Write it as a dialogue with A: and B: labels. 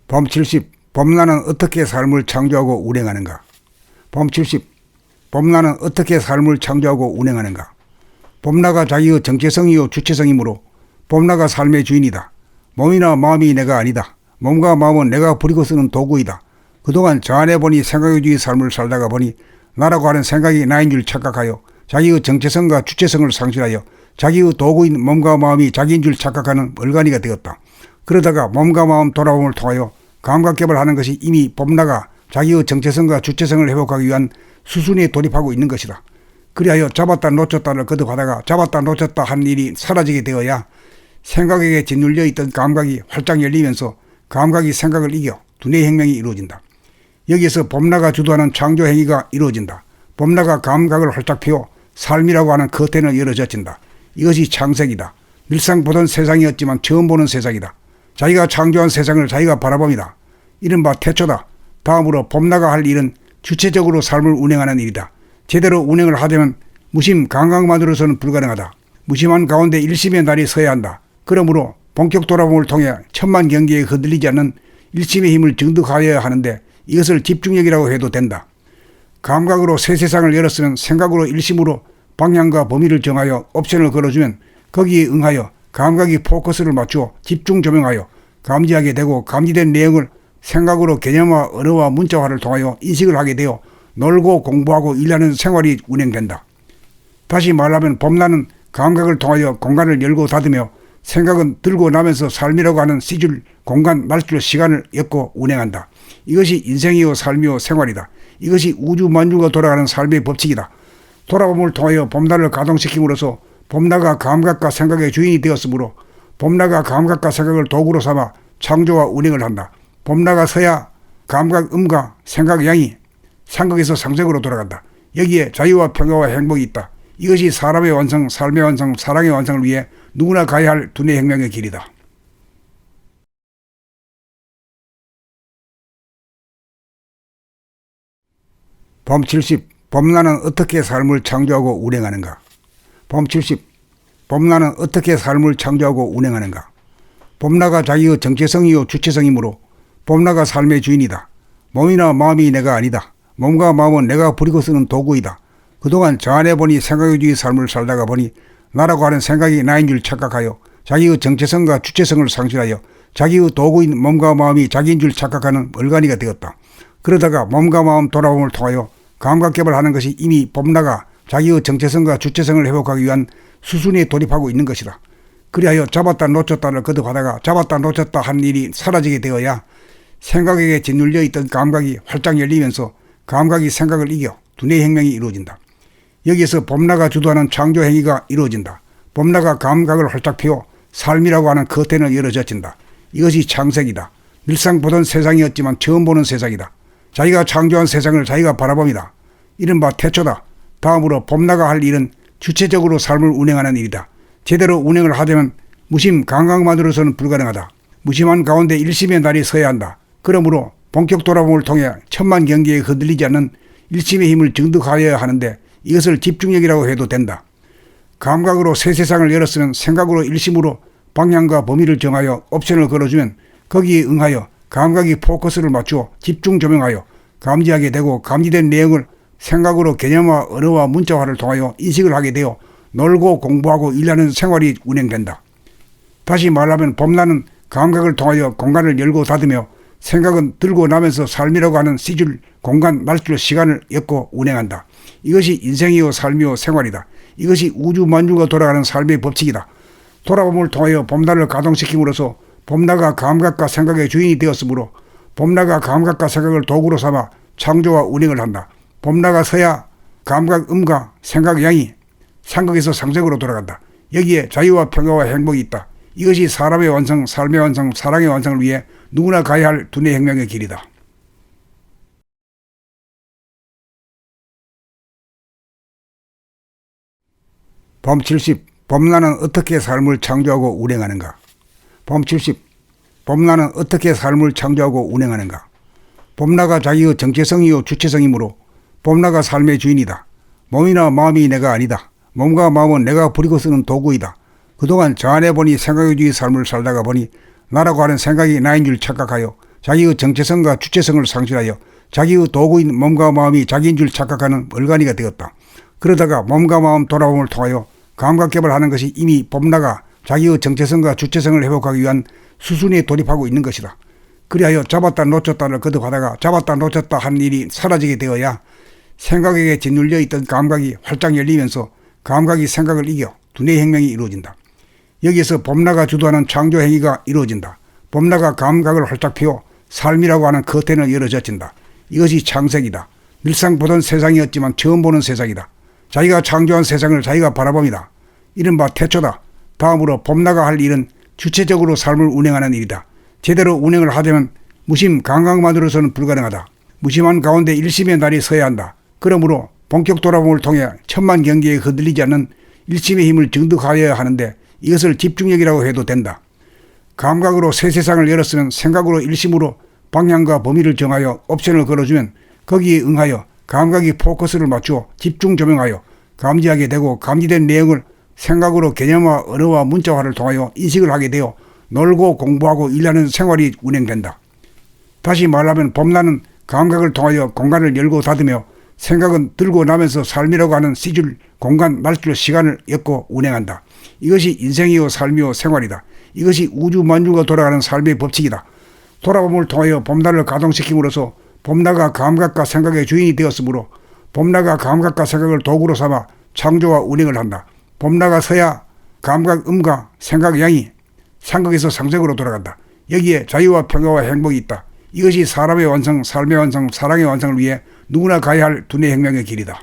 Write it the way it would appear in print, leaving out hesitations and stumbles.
A: 범 70. 범나는 어떻게 삶을 창조하고 운행하는가? 범 70. 범나는 어떻게 삶을 창조하고 운행하는가? 범나가 자기의 정체성이요 주체성이므로 범나가 삶의 주인이다. 몸이나 마음이 내가 아니다. 몸과 마음은 내가 부리고 쓰는 도구이다. 그동안 저 안에 보니 생각주의 삶을 살다가 보니 나라고 하는 생각이 나인 줄 착각하여 자기의 정체성과 주체성을 상실하여 자기의 도구인 몸과 마음이 자기인 줄 착각하는 얼간이가 되었다. 그러다가 몸과 마음 돌아봄을 통하여 감각개발하는 것이 이미 범나가 자기의 정체성과 주체성을 회복하기 위한 수순에 돌입하고 있는 것이다. 그리하여 잡았다 놓쳤다를 거듭하다가 잡았다 놓쳤다 하는 일이 사라지게 되어야 생각에게 짓눌려 있던 감각이 활짝 열리면서 감각이 생각을 이겨 두뇌 혁명이 이루어진다. 여기에서 범나가 주도하는 창조 행위가 이루어진다. 범나가 감각을 활짝 펴어 삶이라고 하는 커튼을 열어젖힌다. 이것이 창세기다. 늘상 보던 세상이었지만 처음 보는 세상이다. 자기가 창조한 세상을 자기가 바라봅니다. 이른바 태초다. 다음으로 범나가 할 일은 주체적으로 삶을 운행하는 일이다. 제대로 운행을 하려면 무심 감각만으로서는 불가능하다. 무심한 가운데 일심의 날이 서야 한다. 그러므로 본격 돌아봄을 통해 천만 경계에 흔들리지 않는 일심의 힘을 증득하여야 하는데 이것을 집중력이라고 해도 된다. 감각으로 새 세상을 열었으면 생각으로 일심으로 방향과 범위를 정하여 옵션을 걸어주면 거기에 응하여 감각이 포커스를 맞추어 집중 조명하여 감지하게 되고 감지된 내용을 생각으로 개념화, 언어와 문자화를 통하여 인식을 하게 되어 놀고 공부하고 일하는 생활이 운행된다. 다시 말하면 범나는 감각을 통하여 공간을 열고 닫으며 생각은 들고 나면서 삶이라고 하는 시줄, 공간, 날줄, 시간을 엮고 운행한다. 이것이 인생이요 삶이요 생활이다. 이것이 우주 만주가 돌아가는 삶의 법칙이다. 돌아봄을 통하여 범나를 가동시킴으로써 범나가 감각과 생각의 주인이 되었으므로 범나가 감각과 생각을 도구로 삼아 창조와 운행을 한다. 범나가 서야 감각 음과 생각 양이 상극에서 상sek으로 돌아간다. 여기에 자유와 평화와 행복이 있다. 이것이 사람의 완성, 삶의 완성, 사랑의 완성을 위해 누구나 가야 할 두뇌 혁명의 길이다. 범 70. 범나는 어떻게 삶을 창조하고 운행하는가? 범 70. 범나는 어떻게 삶을 창조하고 운행하는가? 범나가 자기의 정체성이요 주체성이므로 범나가 삶의 주인이다. 몸이나 마음이 내가 아니다. 몸과 마음은 내가 부리고 쓰는 도구이다. 그동안 저 안에 보니 생각주의 삶을 살다가 보니 나라고 하는 생각이 나인 줄 착각하여 자기의 정체성과 주체성을 상실하여 자기의 도구인 몸과 마음이 자기인 줄 착각하는 얼간이가 되었다. 그러다가 몸과 마음 돌아봄을 통하여 감각개발하는 것이 이미 범나가 자기의 정체성과 주체성을 회복하기 위한 수순에 돌입하고 있는 것이다. 그리하여 잡았다 놓쳤다를 거듭하다가 잡았다 놓쳤다 하는 일이 사라지게 되어야 생각에게 짓눌려 있던 감각이 활짝 열리면서 감각이 생각을 이겨 두뇌 혁명이 이루어진다. 여기에서 범나가 주도하는 창조 행위가 이루어진다. 범나가 감각을 활짝 펴어 삶이라고 하는 커튼을 열어젖힌다. 이것이 창세기다. 늘상 보던 세상이었지만 처음 보는 세상이다. 자기가 창조한 세상을 자기가 바라봅니다. 이른바 태초다. 다음으로 범나가 할 일은 주체적으로 삶을 운행하는 일이다. 제대로 운행을 하려면 무심 감각만으로서는 불가능하다. 무심한 가운데 일심의 날이 서야 한다. 그러므로 본격 돌아봄을 통해 천만 경계에 흔들리지 않는 일심의 힘을 증득하여야 하는데 이것을 집중력이라고 해도 된다. 감각으로 새 세상을 열었으면 생각으로 일심으로 방향과 범위를 정하여 옵션을 걸어주면 거기에 응하여 감각이 포커스를 맞추어 집중 조명하여 감지하게 되고 감지된 내용을 생각으로 개념화, 언어와 문자화를 통하여 인식을 하게 되어 놀고 공부하고 일하는 생활이 운행된다. 다시 말하면 범나는 감각을 통하여 공간을 열고 닫으며 생각은 들고 나면서 삶이라고 하는 시줄, 공간, 날줄, 시간을 엮고 운행한다. 이것이 인생이요 삶이요 생활이다. 이것이 우주 만주가 돌아가는 삶의 법칙이다. 돌아봄을 통하여 범나를 가동시킴으로써 범나가 감각과 생각의 주인이 되었으므로 범나가 감각과 생각을 도구로 삼아 창조와 운행을 한다. 범나가 서야 감각 음과 생각 양이 상극에서 상sek으로 돌아간다. 여기에 자유와 평화와 행복이 있다. 이것이 사람의 완성, 삶의 완성, 사랑의 완성을 위해 누구나 가야 할 두뇌 혁명의 길이다. 범 70. 범나는 어떻게 삶을 창조하고 운행하는가? 범 70. 범나는 어떻게 삶을 창조하고 운행하는가? 범나가 자기의 정체성이요 주체성이므로 범나가 삶의 주인이다. 몸이나 마음이 내가 아니다. 몸과 마음은 내가 부리고 쓰는 도구이다. 그동안 저 안에 보니 생각주의 삶을 살다가 보니 나라고 하는 생각이 나인 줄 착각하여 자기의 정체성과 주체성을 상실하여 자기의 도구인 몸과 마음이 자기인 줄 착각하는 얼간이가 되었다. 그러다가 몸과 마음 돌아봄을 통하여 감각개발하는 것이 이미 범나가 자기의 정체성과 주체성을 회복하기 위한 수순에 돌입하고 있는 것이다. 그리하여 잡았다 놓쳤다를 거듭하다가 잡았다 놓쳤다 한 일이 사라지게 되어야 생각에게 짓눌려 있던 감각이 활짝 열리면서 감각이 생각을 이겨 두뇌 혁명이 이루어진다. 여기에서 범나가 주도하는 창조 행위가 이루어진다. 범나가 감각을 활짝 피워 삶이라고 하는 커튼을 열어젖힌다. 이것이 창세기다. 늘상 보던 세상이었지만 처음 보는 세상이다. 자기가 창조한 세상을 자기가 바라봅니다. 이른바 태초다. 다음으로 범나가 할 일은 주체적으로 삶을 운행하는 일이다. 제대로 운행을 하려면 무심 감각만으로서는 불가능하다. 무심한 가운데 일심의 날이 서야 한다. 그러므로 본격 돌아봄을 통해 천만 경계에 흔들리지 않는 일심의 힘을 증득하여야 하는데 이것을 집중력이라고 해도 된다. 감각으로 새 세상을 열었으면 생각으로 일심으로 방향과 범위를 정하여 옵션을 걸어주면 거기에 응하여 감각이 포커스를 맞추어 집중 조명하여 감지하게 되고 감지된 내용을 생각으로 개념화, 언어와 문자화를 통하여 인식을 하게 되어 놀고 공부하고 일하는 생활이 운행된다. 다시 말하면 범나는 감각을 통하여 공간을 열고 닫으며 생각은 들고 나면서 삶이라고 하는 시줄, 공간, 날줄, 시간을 엮고 운행한다. 이것이 인생이요 삶이요 생활이다. 이것이 우주 만주가 돌아가는 삶의 법칙이다. 돌아봄을 통하여 범나를 가동시킴으로써 범나가 감각과 생각의 주인이 되었으므로 범나가 감각과 생각을 도구로 삼아 창조와 운행을 한다. 범나가 서야 감각 음과 생각 양이 상극에서 상승으로 돌아간다. 여기에 자유와 평화와 행복이 있다. 이것이 사람의 완성, 삶의 완성, 사랑의 완성을 위해 누구나 가야 할 두뇌 혁명의 길이다.